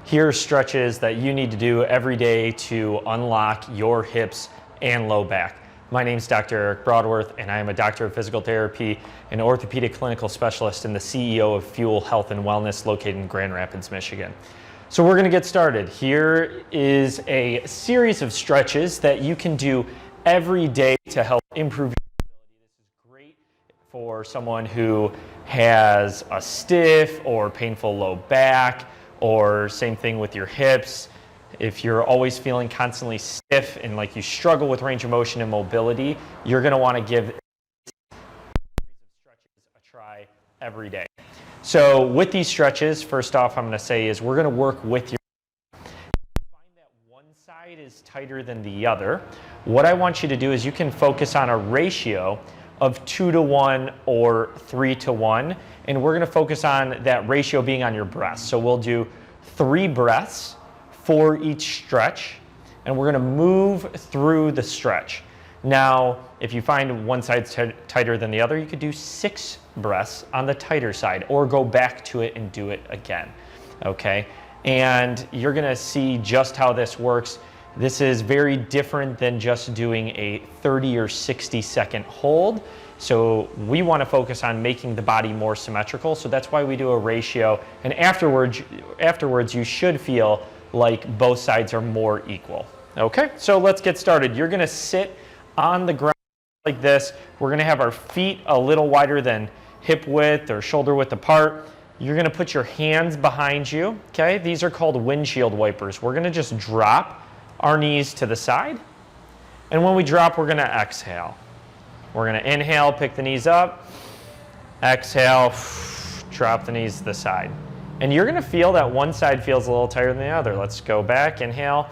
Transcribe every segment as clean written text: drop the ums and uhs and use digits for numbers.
here are stretches that you need to do every day to unlock your hips and low back. My name is Dr. Eric Broadworth, and I am a doctor of physical therapy and orthopedic clinical specialist and the CEO of Fuel Health and Wellness located in Grand Rapids, Michigan. So we're gonna get started. Here is a series of stretches that you can do every day to help improve your mobility. This is great for someone who has a stiff or painful low back, or same thing with your hips. If you're always feeling constantly stiff and like you struggle with range of motion and mobility, you're gonna wanna give stretches a try every day. So with these stretches, first off, I'm gonna say is we're gonna work with your find that one side is tighter than the other. What I want you to do is you can focus on a ratio of 2-to-1 or 3-to-1, and we're gonna focus on that ratio being on your breaths. So we'll do 3 breaths for each stretch, and we're gonna move through the stretch. Now, if you find one side's tighter than the other, you could do 6 breaths on the tighter side, or go back to it and do it again, okay? And you're gonna see just how this works. This is very different than just doing a 30 or 60-second hold. So we want to focus on making the body more symmetrical. So that's why we do a ratio. And afterwards you should feel like both sides are more equal. Okay, so let's get started. You're going to sit on the ground like this. We're going to have our feet a little wider than hip width or shoulder width apart. You're going to put your hands behind you. Okay, these are called windshield wipers. We're going to just drop our knees to the side, and when we drop, we're gonna exhale. We're gonna inhale, pick the knees up, exhale, drop the knees to the side. And you're gonna feel that one side feels a little tighter than the other. Let's go back, inhale,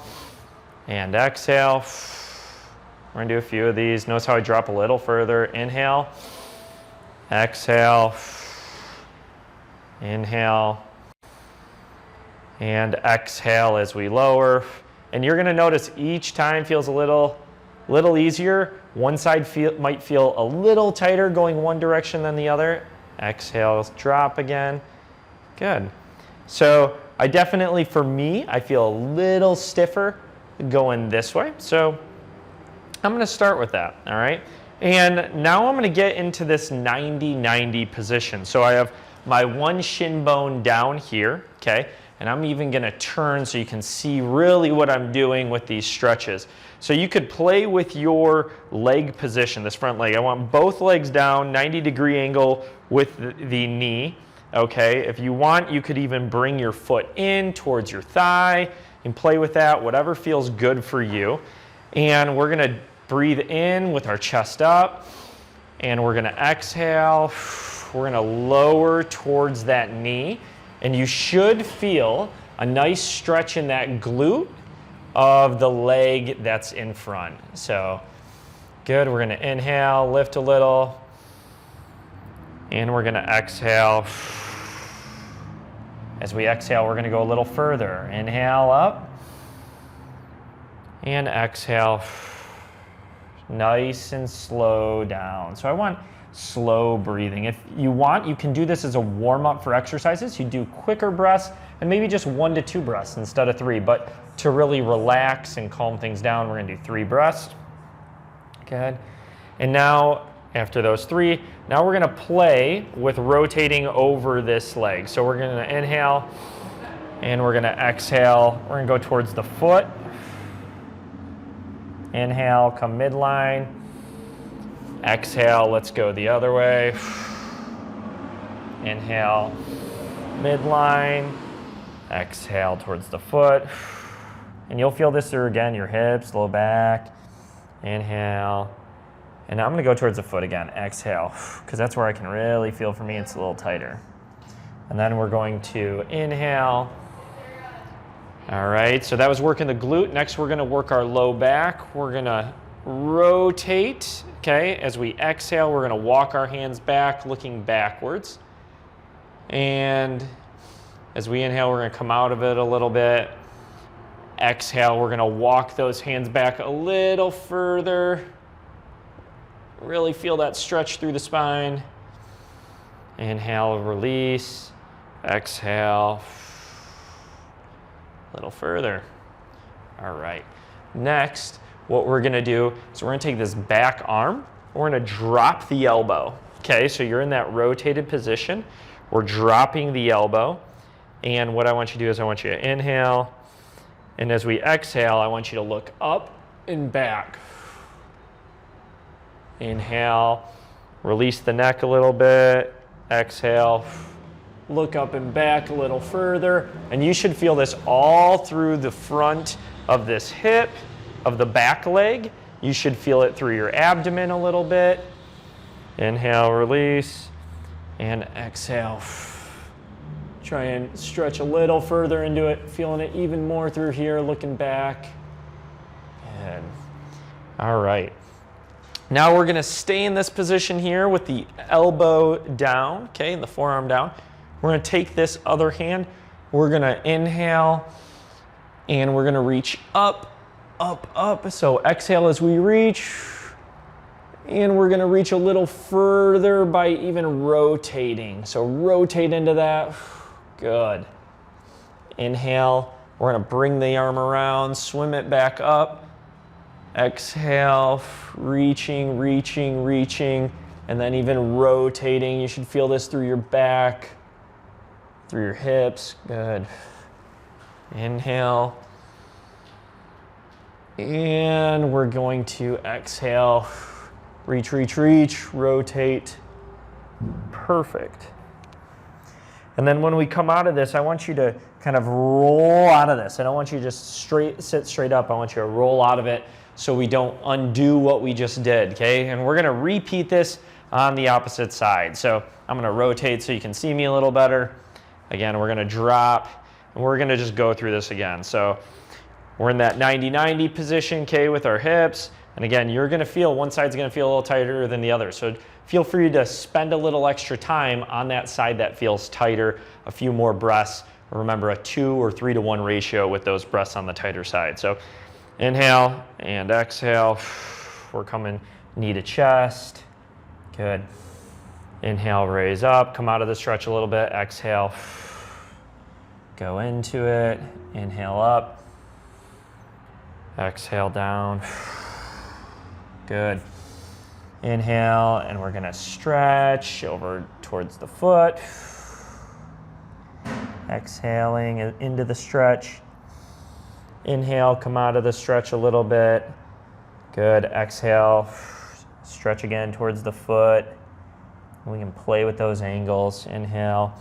and exhale. We're gonna do a few of these. Notice how I drop a little further. Inhale, exhale, inhale, and exhale as we lower. And you're gonna notice each time feels a little easier. One side might feel a little tighter going one direction than the other. Exhale, drop again. Good. So I definitely, for me, I feel a little stiffer going this way. So I'm gonna start with that, all right? And now I'm gonna get into this 90-90 position. So I have my one shin bone down here, okay? And I'm even gonna turn so you can see really what I'm doing with these stretches. So you could play with your leg position, this front leg. I want both legs down, 90-degree angle with the knee, okay? If you want, you could even bring your foot in towards your thigh. You can play with that, whatever feels good for you. And we're gonna breathe in with our chest up, and we're gonna exhale. We're gonna lower towards that knee. And you should feel a nice stretch in that glute of the leg that's in front. So good, we're gonna inhale, lift a little, and we're gonna exhale. As we exhale, we're gonna go a little further. Inhale up, and exhale. Nice and slow down. So I want slow breathing. If you want, you can do this as a warm-up for exercises. You do quicker breaths and maybe just 1 to 2 breaths instead of 3. But to really relax and calm things down, we're gonna do 3 breaths. Good. And now, after those 3, now we're gonna play with rotating over this leg. So we're gonna inhale and we're gonna exhale. We're gonna go towards the foot. Inhale, come midline. Exhale, let's go the other way. Inhale, midline. Exhale towards the foot. And you'll feel this through, again, your hips, low back. Inhale. And now I'm gonna go towards the foot again. Exhale, because that's where I can really feel, for me, it's a little tighter. And then we're going to inhale. All right, so that was working the glute. Next, we're gonna work our low back. We're gonna rotate, okay? As we exhale, we're gonna walk our hands back, looking backwards. And as we inhale, we're gonna come out of it a little bit. Exhale, we're gonna walk those hands back a little further. Really feel that stretch through the spine. Inhale, release. Exhale. A little further. All right. Next, what we're gonna do is we're gonna take this back arm, we're gonna drop the elbow. Okay, so you're in that rotated position. We're dropping the elbow. And what I want you to do is I want you to inhale. And as we exhale, I want you to look up and back. Inhale, release the neck a little bit. Exhale, look up and back a little further. And you should feel this all through the front of this hip, of the back leg. You should feel it through your abdomen a little bit. Inhale, release, and exhale. Try and stretch a little further into it, feeling it even more through here, looking back. Good. All right. Now we're gonna stay in this position here with the elbow down, okay, and the forearm down. We're gonna take this other hand, we're gonna inhale, and we're gonna reach up, up, up. So exhale as we reach, and we're gonna reach a little further by even rotating. So rotate into that, good. Inhale, we're gonna bring the arm around, swim it back up. Exhale, reaching, reaching, reaching, and then even rotating. You should feel this through your back, through your hips, good. Inhale. And we're going to exhale, reach, reach, reach, rotate, perfect. And then when we come out of this, I want you to kind of roll out of this. I don't want you to just sit straight up. I want you to roll out of it so we don't undo what we just did, okay? And we're gonna repeat this on the opposite side. So I'm gonna rotate so you can see me a little better. Again, we're gonna drop, and we're gonna just go through this again. So we're in that 90-90 position, okay, with our hips. And again, you're gonna feel, one side's gonna feel a little tighter than the other. So feel free to spend a little extra time on that side that feels tighter, a few more breaths. Remember, a 2 or 3 to 1 ratio with those breaths on the tighter side. So inhale and exhale. We're coming knee to chest. Good. Inhale, raise up, come out of the stretch a little bit. Exhale, go into it. Inhale up. Exhale down. Good. Inhale, and we're gonna stretch over towards the foot. Exhaling into the stretch. Inhale, come out of the stretch a little bit. Good, exhale, stretch again towards the foot. We can play with those angles. Inhale,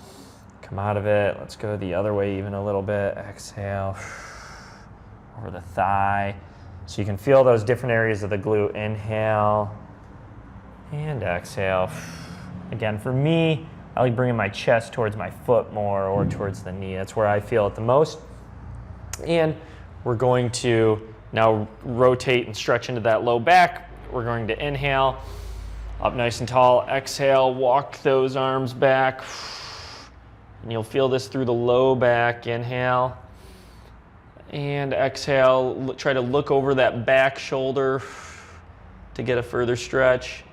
come out of it. Let's go the other way even a little bit. Exhale, over the thigh. So you can feel those different areas of the glute. Inhale, and exhale. Again, for me, I like bringing my chest towards my foot more or towards the knee. That's where I feel it the most. And we're going to now rotate and stretch into that low back. We're going to inhale, up nice and tall. Exhale, walk those arms back. And you'll feel this through the low back. Inhale. And exhale, try to look over that back shoulder to get a further stretch.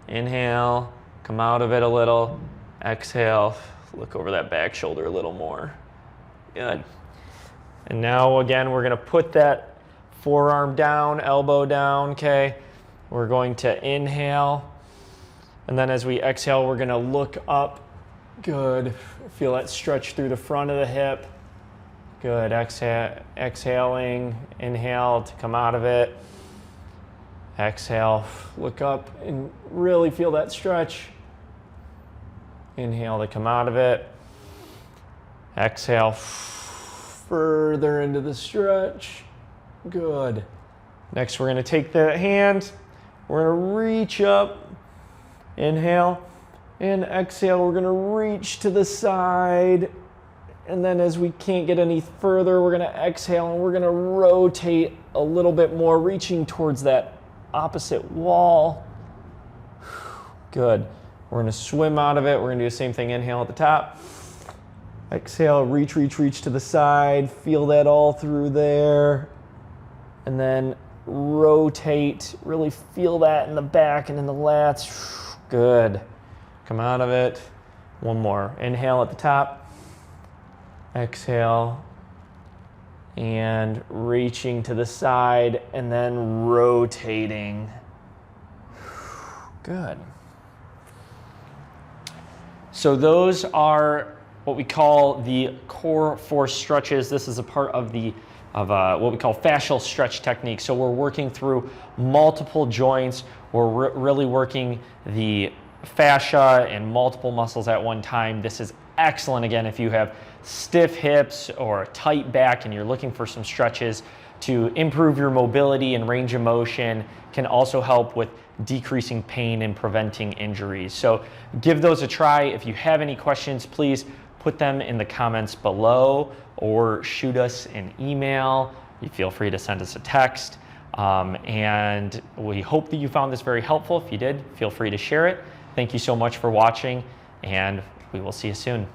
Inhale, come out of it a little. Exhale, look over that back shoulder a little more. Good. And now again, we're gonna put that forearm down, elbow down, okay? We're going to inhale. And then as we exhale, we're gonna look up. Good. Feel that stretch through the front of the hip. Good. Exhaling, inhale to come out of it. Exhale, look up and really feel that stretch. Inhale to come out of it. Exhale, further into the stretch. Good. Next, we're going to take the hand. We're going to reach up. Inhale and exhale. We're going to reach to the side. And then as we can't get any further, we're going to exhale and we're going to rotate a little bit more, reaching towards that opposite wall. Good. We're going to swim out of it. We're going to do the same thing. Inhale at the top. Exhale, reach, reach, reach to the side. Feel that all through there. And then rotate. Really feel that in the back and in the lats. Good. Come out of it. One more. Inhale at the top. Exhale. and reaching to the side and then rotating. Good. So those are what we call the core force stretches. This is a part of what we call fascial stretch technique. So we're working through multiple joints. We're really working the fascia and multiple muscles at one time. This is excellent, again, if you have stiff hips or a tight back and you're looking for some stretches to improve your mobility and range of motion. Can also help with decreasing pain and preventing injuries. So give those a try. If you have any questions, please put them in the comments below or shoot us an email. You feel free to send us a text. And we hope that you found this very helpful. If you did, feel free to share it. Thank you so much for watching, and we will see you soon.